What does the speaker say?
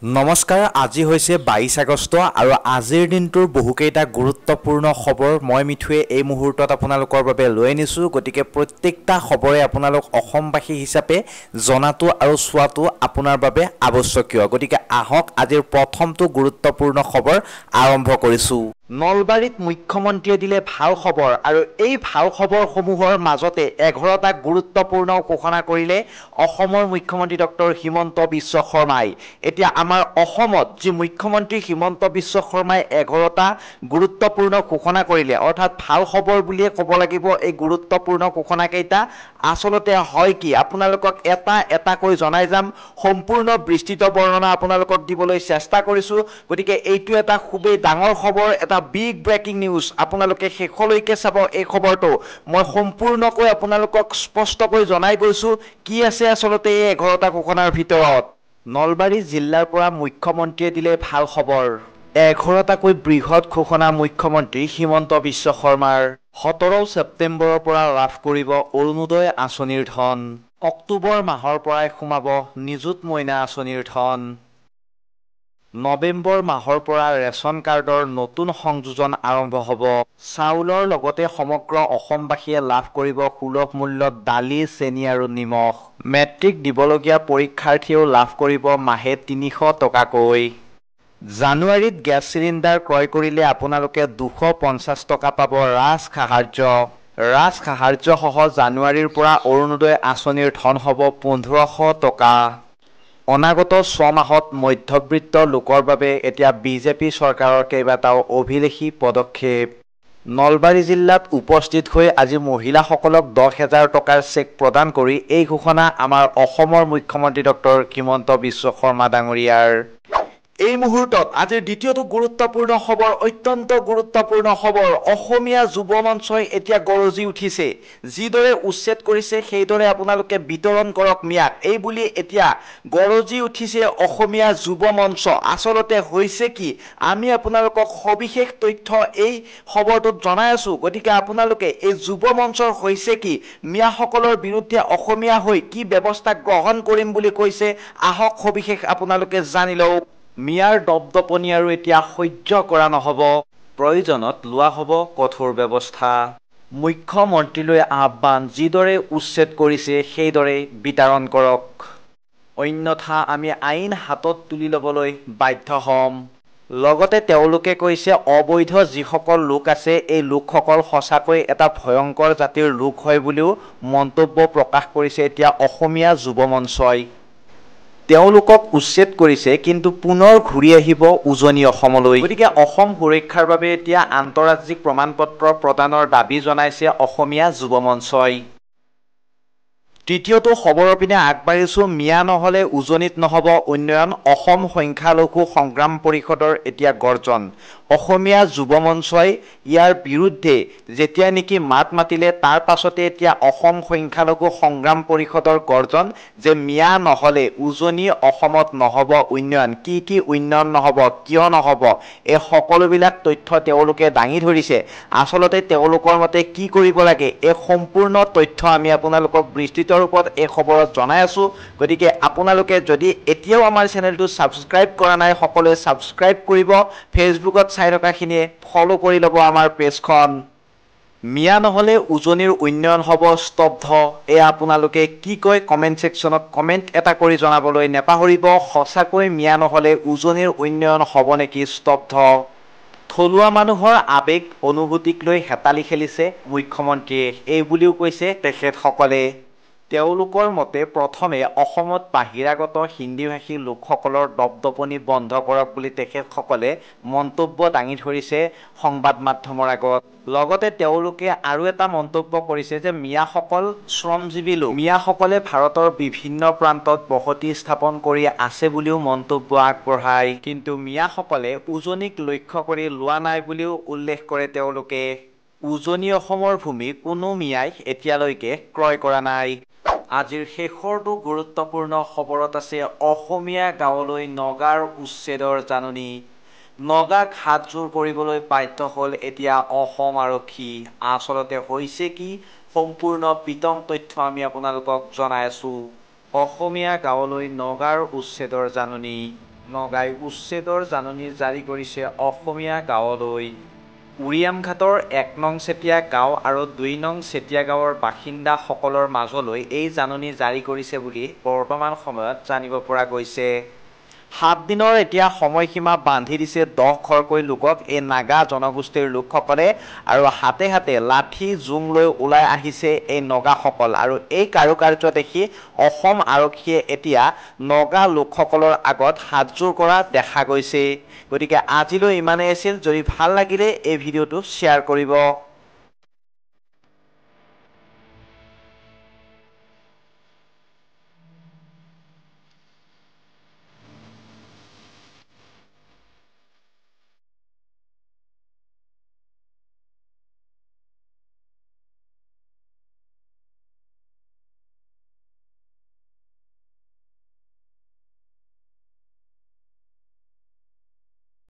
নমস্কাৰ, আজি হৈছে 22 আগষ্ট আৰু আজিৰ দিনটোৰ বহুকেইটা গুৰুত্বপূৰ্ণ খবৰ মই মিঠুৱে এই মুহূৰ্তত আপোনালোকৰ বাবে লৈ আনিছোঁ। গতিকে প্ৰত্যেকটা খবৰে আপোনালোক অসমবাসী হিচাপে জনাটো আৰু চোৱাটো আপোনাৰ বাবে আৱশ্যকীয়। গতিকে আহক আজিৰ প্ৰথমটো গুৰুত্বপূৰ্ণ খবৰ আৰম্ভ কৰিছোঁ। নলবাৰীত মুখ্যমন্ত্ৰীয়ে দিলে ভাল খবৰ আৰু এই ভাল খবৰসমূহৰ মাজতে 11টা গুৰুত্বপূৰ্ণ ঘোষণা কৰিলে অসমৰ মুখ্যমন্ত্ৰী ডক্টৰ হিমন্ত বিশ্ব শৰ্মাই। এতিয়া আমাৰ অসমত যি মুখ্যমন্ত্ৰী হিমন্ত বিশ্ব শৰ্মাই 11টা গুৰুত্বপূৰ্ণ ঘোষণা কৰিলে, অৰ্থাৎ ভাল খবৰ বুলিয়ে ক'ব লাগিব এই গুৰুত্বপূৰ্ণ ঘোষণাকেইটা আচলতে হয় কি আপোনালোকক এটা এটাকৈ জনাই যাম। সম্পূৰ্ণ বিস্তৃত বৰ্ণনা আপোনালোকক দিবলৈ চেষ্টা কৰিছোঁ। গতিকে এইটো এটা খুবেই ডাঙৰ খবৰ, এটা বিগ ব্ৰেকিং নিউজ। আপোনালোকে শেষলৈকে চাব এই খবৰটো। মই সম্পূৰ্ণকৈ আপোনালোকক স্পষ্টকৈ জনাই গৈছোঁ কি আছে আচলতে এই 11টা ঘোষণাৰ ভিতৰত। নলবাৰী জিলাৰ পৰা মুখ্যমন্ত্ৰীয়ে দিলে ভাল খবৰ। 11টাকৈ বৃহৎ ঘোষণা মুখ্যমন্ত্ৰী হিমন্ত বিশ্ব শৰ্মাৰ। 17 ছেপ্টেম্বৰৰ পৰা লাভ কৰিব অৰুণোদয় আঁচনিৰ ধন। অক্টোবৰ মাহৰ পৰাই সোমাব নিযুত মইনা আঁচনিৰ ধন। নৱেম্বৰ মাহৰ পৰা ৰেচন কাৰ্ডৰ নতুন সংযোজন আৰম্ভ হ'ব। চাউলৰ লগতে সমগ্ৰ অসমবাসীয়ে লাভ কৰিব সুলভ মূল্যত দালি, চেনি আৰু নিমখ। মেট্ৰিক দিবলগীয়া পৰীক্ষাৰ্থীয়েও লাভ কৰিব মাহে 300 টকাকৈ। জানুৱাৰীত গেছ চিলিণ্ডাৰ ক্ৰয় কৰিলে আপোনালোকে 250 টকা পাব ৰাজসাহাৰ্য। ৰাজসাহাৰ্যসহ জানুৱাৰীৰ পৰা অৰুণোদয় আঁচনিৰ ধন হ'ব 1500 টকা। অনাগত 6 মাহত মধ্যবিত্ত লোকৰ বাবে এতিয়া বিজেপি চৰকাৰৰ কেইবাটাও অভিলেখী পদক্ষেপ। নলবাৰী জিলাত উপস্থিত হৈ আজি মহিলাসকলক 10,000 টকাৰ চেক প্ৰদান কৰি এই ঘোষণা আমাৰ অসমৰ মুখ্যমন্ত্ৰী ডক্টৰ হিমন্ত বিশ্ব শৰ্মা ডাঙৰীয়াৰ। এই মুহূৰ্তত আজিৰ দ্বিতীয়টো গুৰুত্বপূৰ্ণ খবৰ, অত্যন্ত গুৰুত্বপূৰ্ণ খবৰ। অসমীয়া যুৱ মঞ্চই এতিয়া গৰজি উঠিছে। যিদৰে উচ্ছেদ কৰিছে সেইদৰে আপোনালোকে বিতৰণ কৰক মিয়াক, এই বুলি এতিয়া গৰজি উঠিছে অসমীয়া যুৱ মঞ্চ। আচলতে হৈছে কি, আমি আপোনালোকক সবিশেষ তথ্য এই খবৰটোত জনাই আছোঁ। গতিকে আপোনালোকে এই যুৱ মঞ্চৰ হৈছে কি, মিয়াসকলৰ বিৰুদ্ধে অসমীয়া হৈ কি ব্যৱস্থা গ্ৰহণ কৰিম বুলি কৈছে, আহক সবিশেষ আপোনালোকে জানি লওক। মিয়াৰ দপদপনি আৰু এতিয়া সহ্য কৰা নহ'ব। প্ৰয়োজনত লোৱা হ'ব কঠোৰ ব্যৱস্থা। মুখ্যমন্ত্ৰীলৈ আহ্বান, যিদৰে উচ্ছেদ কৰিছে সেইদৰে বিতৰণ কৰক। অন্যথা আমি আইন হাতত তুলি ল'বলৈ বাধ্য হ'ম। লগতে তেওঁলোকে কৈছে অবৈধ যিসকল লোক আছে এই লোকসকল সঁচাকৈ এটা ভয়ংকৰ জাতিৰ লোক হয় বুলিও মন্তব্য প্ৰকাশ কৰিছে এতিয়া অসমীয়া যুৱ মঞ্চই। তেওঁলোকক উচ্ছেদ কৰিছে কিন্তু পুনৰ ঘূৰি আহিব উজনি অসমলৈ। গতিকে অসম সুৰক্ষাৰ বাবে এতিয়া আন্তঃৰাজ্যিক প্ৰমাণপত্ৰ প্ৰদানৰ দাবী জনাইছে অসমীয়া যুৱ মঞ্চই। তৃতীয়টো খবৰৰ পিনে আগবাঢ়িছোঁ। মিয়া নহ'লে উজনিত নহ'ব উন্নয়ন, অসম সংখ্যালঘু সংগ্ৰাম পৰিষদৰ এতিয়া গৰ্জন। অসমীয়া যুৱ মঞ্চই ইয়াৰ বিৰুদ্ধে যেতিয়া নেকি মাত মাতিলে তাৰ পাছতে এতিয়া অসম সংখ্যালঘু সংগ্ৰাম পৰিষদৰ গৰ্জন যে মিয়া নহ'লে উজনি অসমত নহ'ব উন্নয়ন। কি কি উন্নয়ন নহ'ব, কিয় নহ'ব, এই সকলোবিলাক তথ্য তেওঁলোকে দাঙি ধৰিছে। আচলতে তেওঁলোকৰ মতে কি কৰিব লাগে এই সম্পূৰ্ণ তথ্য আমি আপোনালোকক বিস্তৃত ৰূপত এই খবৰত জনাই আছোঁ। গতিকে আপোনালোকে যদি এতিয়াও আমাৰ চেনেলটো ছাবস্ক্ৰাইব কৰা নাই, সকলোৱে ছাবস্ক্ৰাইব কৰিব। ফেচবুকত চাই থকাখিনিয়ে ফ'ল' কৰি ল'ব আমাৰ পেজখন। মিয়া নহ'লে উজনিৰ উন্নয়ন হ'ব স্তব্ধ, এয়া আপোনালোকে কি কয় কমেণ্ট ছেকশ্যনত কমেণ্ট এটা কৰি জনাবলৈ নেপাহৰিব। সঁচাকৈ মিয়া নহ'লে উজনিৰ উন্নয়ন হ'ব নেকি স্তব্ধ? থলুৱা মানুহৰ আৱেগ অনুভূতিক লৈ হেতালি খেলিছে মুখ্যমন্ত্ৰীয়ে, এই বুলিও কৈছে তেখেতসকলে। তেওঁলোকৰ মতে প্ৰথমে অসমত বাহিৰাগত হিন্দীভাষী লোকসকলৰ দপদপনি বন্ধ কৰক বুলি তেখেতসকলে মন্তব্য দাঙি ধৰিছে সংবাদ মাধ্যমৰ আগত। লগতে তেওঁলোকে আৰু এটা মন্তব্য কৰিছে যে মিয়াসকল শ্ৰমজীৱী লোক, মিয়াসকলে ভাৰতৰ বিভিন্ন প্ৰান্তত বসতি স্থাপন কৰি আছে বুলিও মন্তব্য আগবঢ়ায়। কিন্তু মিয়াসকলে উজনিক লক্ষ্য কৰি লোৱা নাই বুলিও উল্লেখ কৰে তেওঁলোকে। উজনি অসমৰ ভূমি কোনো মিয়াই এতিয়ালৈকে ক্ৰয় কৰা নাই। আজিৰ শেষৰটো গুৰুত্বপূৰ্ণ খবৰত আছে অসমীয়া গাঁৱলৈ নগাৰ উচ্ছেদৰ জাননী। নগাক হাতজোৰ কৰিবলৈ বাধ্য হ'ল এতিয়া অসম আৰক্ষী। আচলতে হৈছে কি, সম্পূৰ্ণ বিতং তথ্য আমি আপোনালোকক জনাই আছোঁ। অসমীয়া গাঁৱলৈ নগাৰ উচ্ছেদৰ জাননী। নগাই উচ্ছেদৰ জাননী জাৰি কৰিছে অসমীয়া গাঁৱলৈ। উৰিয়ামঘাটৰ ১ নং চেতিয়া গাঁও আৰু ২ নং চেতিয়া গাঁৱৰ বাসিন্দাসকলৰ মাজলৈ এই জাননী জাৰি কৰিছে বুলি বৰ্তমান সময়ত জানিব পৰা গৈছে। ৭ দিনৰ এতিয়া সময়সীমা বান্ধি দিছে ১০ ঘৰকৈ লোকক এই নাগা জনগোষ্ঠীৰ লোকসকলে আৰু হাতে হাতে লাঠি জোং লৈ ওলাই আহিছে এই নগাসকল আৰু এই কাৰুকাৰ্য দেখি অসম আৰক্ষীয়ে এতিয়া নগা লোকসকলৰ আগত হাতযোৰ কৰা দেখা গৈছে। গতিকে আজিলৈ ইমানেই আছিল। যদি ভাল লাগিলে এই ভিডিঅ'টো শ্বেয়াৰ কৰিব।